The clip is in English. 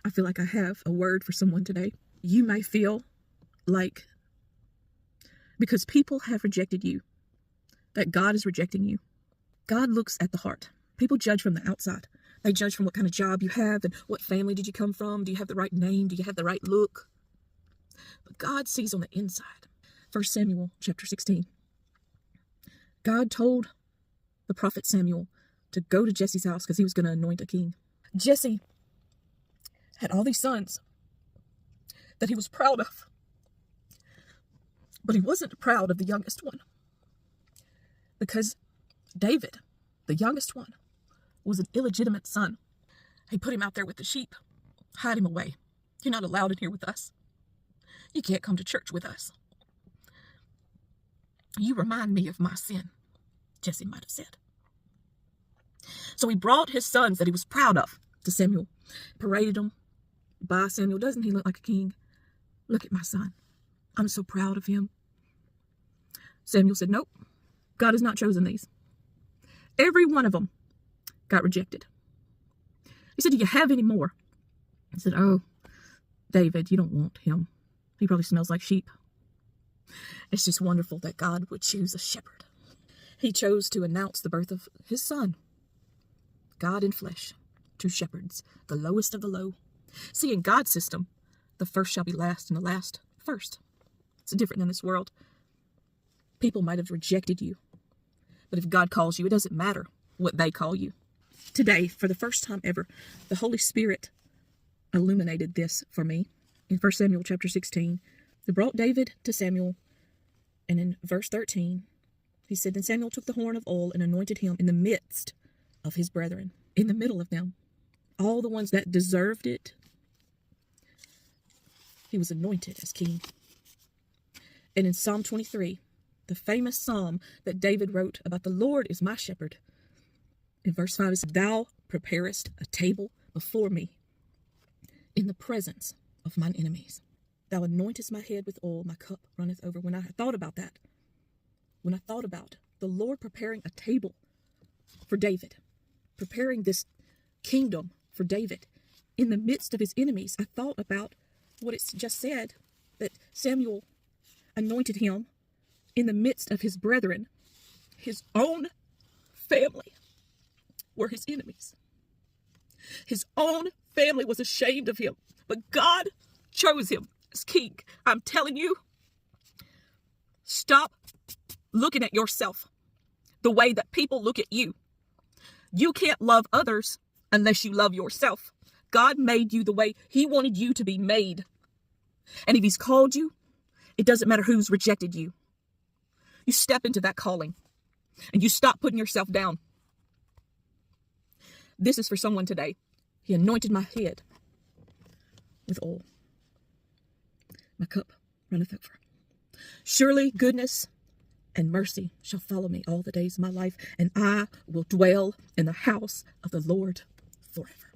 I feel like I have a word for someone today. You may feel like because people have rejected you, that God is rejecting you. God looks at the heart. People judge from the outside. They judge from what kind of job you have and what family did you come from. Do you have the right name? Do you have the right look? But God sees on the inside. 1 Samuel chapter 16. God told the prophet Samuel to go to Jesse's house because he was going to anoint a king. Jesse had all these sons that he was proud of. But he wasn't proud of the youngest one. Because David, the youngest one, was an illegitimate son. He put him out there with the sheep, hide him away. You're not allowed in here with us. You can't come to church with us. You remind me of my sin, Jesse might have said. So he brought his sons that he was proud of to Samuel, paraded them by Samuel. Doesn't he look like a king? Look at my son. I'm so proud of him. Samuel said, nope, God has not chosen these. Every one of them got rejected. He said, do you have any more? He said, oh, David, you don't want him. He probably smells like sheep. It's just wonderful that God would choose a shepherd. He chose to announce the birth of his son, God in flesh, to shepherds, the lowest of the low. See, in God's system, the first shall be last and the last first. It's different than this world. People might have rejected you, but if God calls you, it doesn't matter what they call you. Today, for the first time ever, the Holy Spirit illuminated this for me. In 1 Samuel chapter 16, they brought David to Samuel, and in verse 13, he said, then Samuel took the horn of oil and anointed him in the midst of his brethren, in the middle of them, all the ones that deserved it. He was anointed as king. And in Psalm 23, the famous psalm that David wrote about the Lord is my shepherd, in verse 5, it says, thou preparest a table before me in the presence of mine enemies. Thou anointest my head with oil, my cup runneth over. When I thought about that, when I thought about the Lord preparing a table for David, preparing this kingdom for David in the midst of his enemies, I thought about what it's just said, that Samuel anointed him in the midst of his brethren. His own family were his enemies. His own family was ashamed of him, but God chose him as king. I'm telling you, stop looking at yourself the way that people look at you. You can't love others unless you love yourself. God made you the way he wanted you to be made. And if he's called you, it doesn't matter who's rejected you. You step into that calling and you stop putting yourself down. This is for someone today. He anointed my head with oil. My cup runneth over. Surely goodness and mercy shall follow me all the days of my life, and I will dwell in the house of the Lord forever.